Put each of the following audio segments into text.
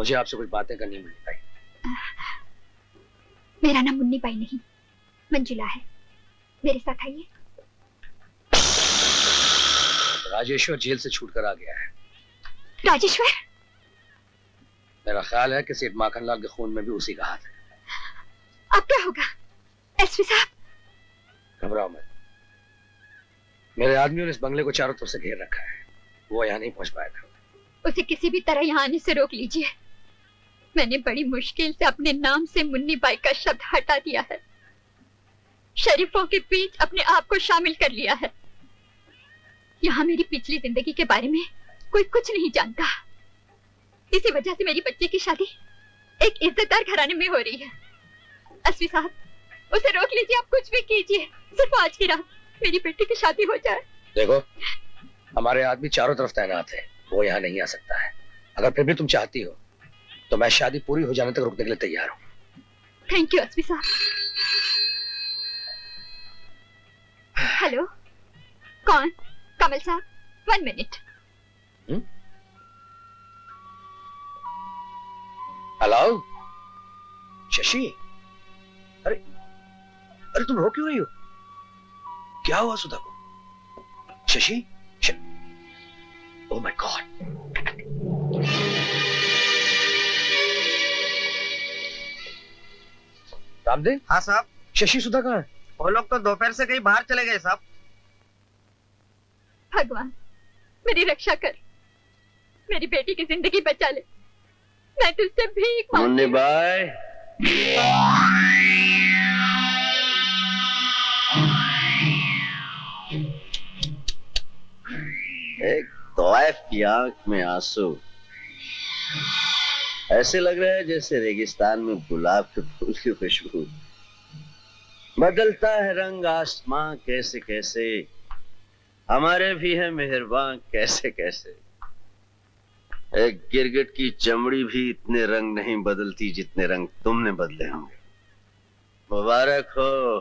मुझे आपसे कुछ बातें करनी है मुन्नी बाई। मेरा नाम मुन्नी बाई नहीं, मंजुला है। मेरे साथ आइए। राजेश्वर जेल से छूटकर आ गया है। राजेश्वर? मेरा ख्याल है कि सेठ माखनलाल के खून में भी उसी का हाथ है। अब क्या होगा एसपी साहब? घबराओ मत। मेरे आदमियों ने इस बंगले को चारों तरफ से घेर रखा है, वो यहाँ नहीं पहुंच पाएगा। उसे किसी भी तरह यहाँ आने से रोक लीजिए। मैंने बड़ी मुश्किल से अपने नाम से मुन्नी बाई का शब्द हटा दिया है, शरीफों के बीच अपने आप को शामिल कर लिया है। यहाँ मेरी पिछली जिंदगी के बारे में कोई कुछ नहीं जानता। इसी वजह से मेरी बच्ची की शादी एक इज्जतदार घराने में हो रही है। एसपी साहब, उसे रोक लीजिए, आप कुछ भी कीजिए, सिर्फ आज की रात मेरी बेटी की शादी हो जाए। देखो, हमारे आदमी चारों तरफ तैनात है, वो यहाँ नहीं आ सकता है। अगर फिर भी तुम चाहती हो तो मैं शादी पूरी हो जाने तक रुकने के लिए तैयार हूँ। थैंक यू एसपी साहब। हेलो, कौन? कमल साहब, 1 मिनट। हेलो शशि, अरे अरे तुम रो क्यों रही हो? क्या हुआ सुधा को? Shashi, oh my God. Ramdev? हाँ साहब। शशि सुधा कहाँ है? वो लोग तो दोपहर से कहीं बाहर चले गए साहब। भगवान मेरी रक्षा कर, मेरी बेटी की जिंदगी बचा ले। मैं तुझसे भीख मांगती हूँ। मुन्नी बाई, एक तौफ की आंख में आंसू, ऐसे लग रहा है जैसे रेगिस्तान में गुलाब के फूल की खुशबू। बदलता है रंग आसमां कैसे कैसे, हमारे भी है मेहरबान कैसे कैसे। एक गिरगिट की चमड़ी भी इतने रंग नहीं बदलती जितने रंग तुमने बदले होंगे। मुबारक हो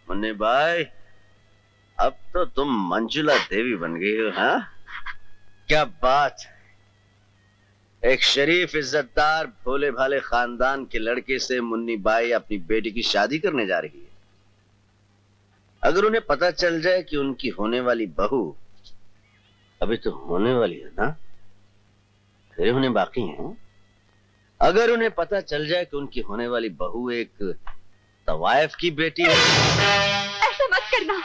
मुन्नी बाई, अब तो तुम मंजुला देवी बन गई हो। हाँ, क्या बात है। एक शरीफ इज्जतदार भोले भाले खानदान के लड़के से मुन्नी बाई अपनी बेटी की शादी करने जा रही है। अगर उन्हें पता चल जाए कि उनकी होने वाली बहू अभी तो होने वाली है ना, फिर उन्हें बाकी है। अगर उन्हें पता चल जाए कि उनकी होने वाली बहू एक तवायफ की बेटी है। ऐसा मत करना,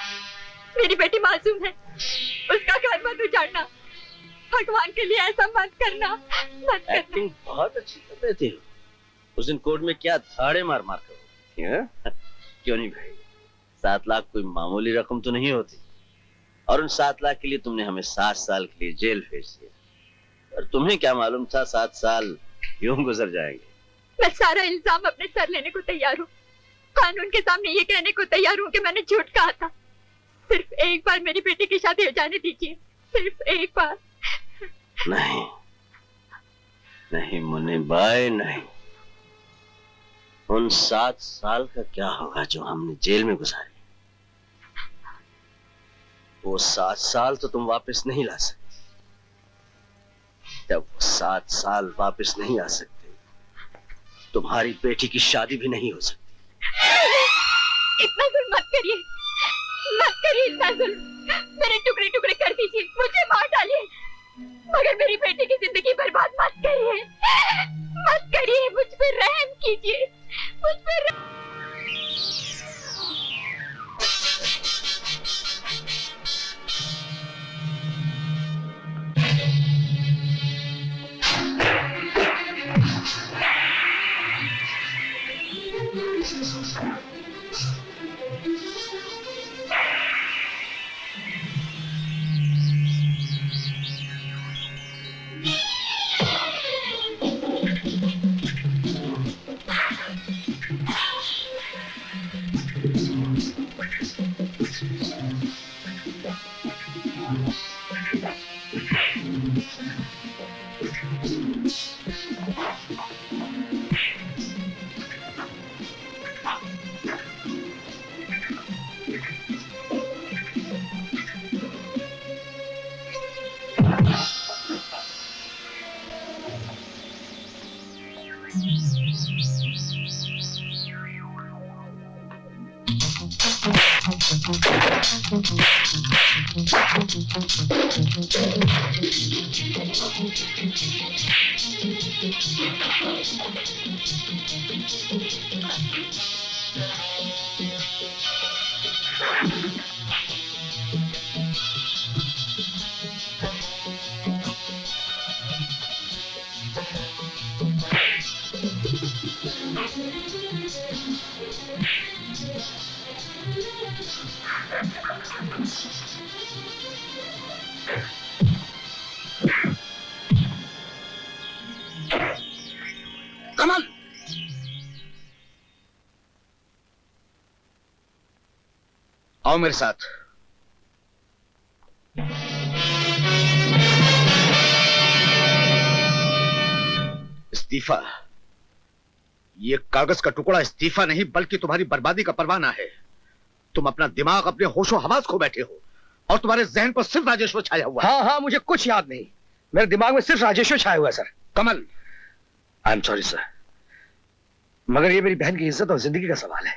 मेरी बेटी मासूम है, उसका घर मत उजाड़ना। भगवान के लिए ऐसा मत करना, मत करना। एक्टिंग बहुत अच्छी कर रही थी। उस दिन कोर्ट में क्या धाड़े मार मार कर क्यों नहीं भाई? 7 लाख कोई मामूली रकम तो नहीं होती, और उन 7 लाख के लिए तुमने हमें 7 साल के लिए जेल भेज दिया। और तुम्हें क्या मालूम था 7 साल यूं गुजर जाएंगे। मैं सारा इल्जाम अपने सर लेने को तैयार हूँ, कानून के सामने ये कहने को तैयार हूँ कि मैंने झूठ कहा था। सिर्फ एक बार मेरी बेटी की शादी हो जाने दीजिए, सिर्फ एक बार। नहीं नहीं मुन्नी बाई, नहीं। उन 7 साल का क्या होगा जो हमने जेल में गुजारे? वो 7 साल तो तुम वापस नहीं ला सकते। जब वो 7 साल वापस नहीं आ सकते, तुम्हारी बेटी की शादी भी नहीं हो सकती। इतना जुल्म मत करिए, मत करिए इतना जुल्म। मेरे टुकड़े टुकड़े कर दीजिए, मुझे मार डालिए, मगर मेरी बेटी की जिंदगी बर्बाद मत करिए, मत करिए। मुझ पर रहम कीजिए, मुझ पर कमल, आओ मेरे साथ। इस्तीफा, ये कागज का टुकड़ा इस्तीफा नहीं बल्कि तुम्हारी बर्बादी का परवाना है। तुम अपना दिमाग अपने होशो हवास खो बैठे हो और तुम्हारे जहन पर सिर्फ राजेश्वर छाया हुआ। हाँ हाँ, मुझे कुछ याद नहीं, मेरे दिमाग में सिर्फ राजेश्वर छाया हुआ है sir. Kamal, I am sorry sir, मगर ये मेरी बहन की इज्जत और जिंदगी का सवाल है।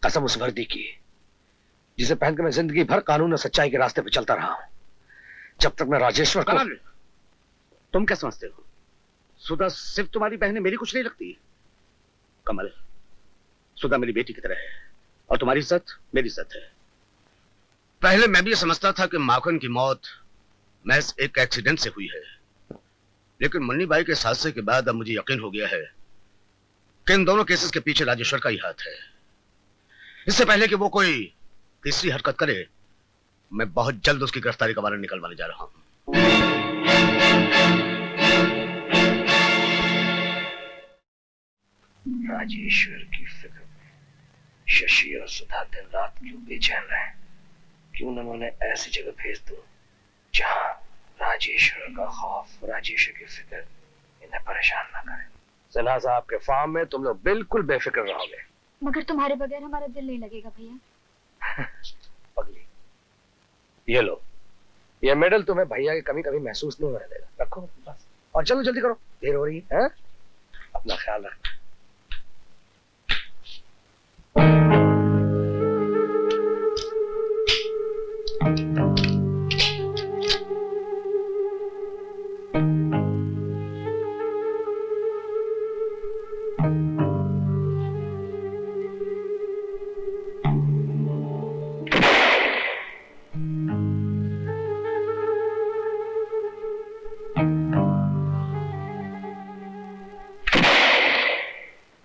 कसम उस वर्दी की जिसे पहनकर मैं जिंदगी भर कानून और सच्चाई के रास्ते पर चलता रहा हूं, जब तक मैं राजेश्वर को। तुम क्या समझते हो सुधा सिर्फ तुम्हारी बहन है, मेरी कुछ नहीं लगती? कमल, सुधा मेरी बेटी की तरह है और तुम्हारी इज्जत मेरी इज्जत है। पहले मैं भी ये समझता था कि माखन की मौत महज एक एक्सीडेंट से हुई है, लेकिन मुन्नी बाई के हादसे के बाद अब मुझे यकीन हो गया है कि इन दोनों केसेस के पीछे राजेश्वर का ही हाथ है। इससे पहले कि वो कोई तीसरी हरकत करे, मैं बहुत जल्द उसकी गिरफ्तारी का वारंट निकलवाने जा रहा हूं। राजेश्वर की फिक्र में शशि और सुधा दिन रात क्यों बेचैन रहे? क्यों न उन्हें ऐसी जगह भेज दूं जहां राजेश्वर का खौफ, राजेश्वर की फिक्र इन्हें परेशान ना करे। सिन्हा साहब के फार्म में तुम लोग बिल्कुल बेफिक्र रहोगे। मगर तुम्हारे बगैर हमारा दिल नहीं लगेगा भैया। पगली, ये लो, ये मेडल तुम्हें भैया की कमी कभी महसूस नहीं होने देगा। रखो बस, और चलो जल्दी करो, देर हो रही है। अपना ख्याल रखना।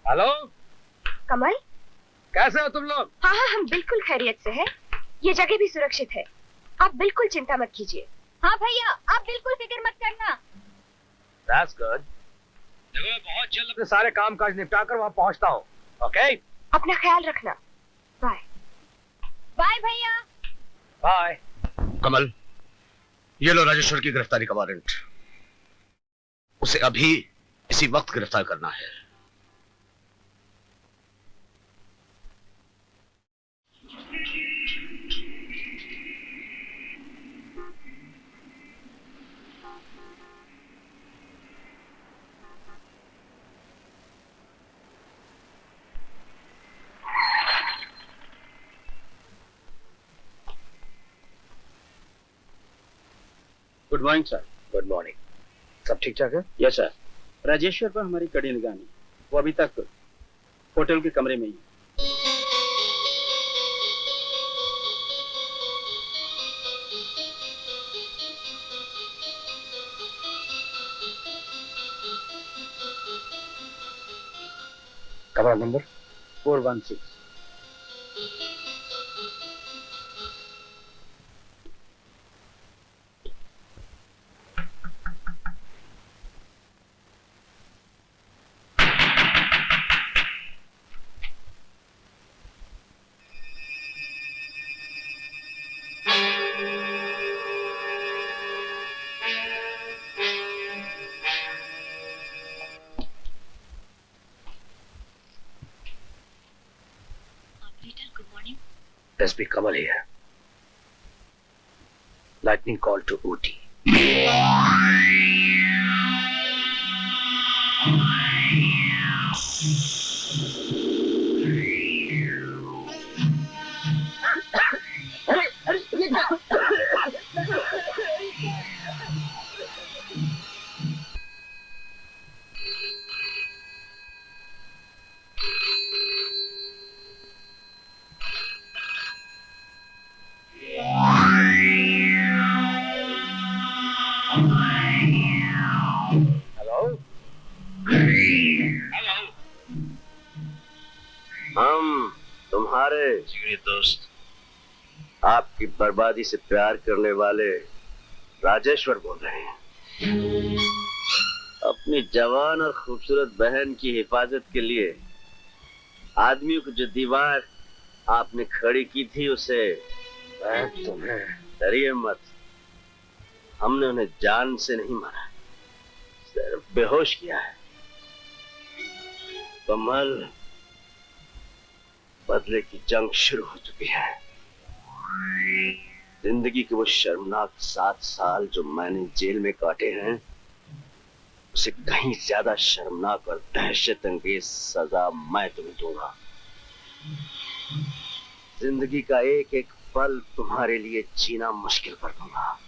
हेलो कमल, कैसे हो तुम लोग? हाँ हाँ, हम बिल्कुल खैरियत से हैं। ये जगह भी सुरक्षित है, आप बिल्कुल चिंता मत कीजिए। हाँ भैया, आप बिल्कुल फिक्र मत करना। That's good. देखो, मैं बहुत जल्द अपने सारे काम काज निपटा कर वहां पहुंचता हूँ। ओके? अपना ख्याल रखना। बाय। बाय भैया। बाय। कमल, ये लो राजेश्वर की गिरफ्तारी का वारंट। उसे अभी इसी वक्त गिरफ्तार करना है। Good morning sir. Good morning. सब ठीक ठाक है? Yes sir. राजेश्वर पर हमारी कड़ी निगरानी, वो अभी तक होटल के कमरे में ही। कमरा number 416। SP Kamal here. Lightning call to OT. हम तुम्हारे जिगरी दोस्त आपकी बर्बादी से प्यार करने वाले राजेश्वर बोल रहे हैं। अपनी जवान और खूबसूरत बहन की हिफाजत के लिए आदमियों की जो दीवार आपने खड़ी की थी उसे तुम्हें डरिए मत, हमने उन्हें जान से नहीं मारा, सिर्फ बेहोश किया है। कमल, बदले की जंग शुरू हो चुकी है। जिंदगी के वो शर्मनाक 7 साल जो मैंने जेल में काटे हैं, उसे कहीं ज्यादा शर्मनाक और दहशत अंगेज सजा मैं तुम्हें दूंगा। जिंदगी का एक एक पल तुम्हारे लिए जीना मुश्किल कर दूंगा।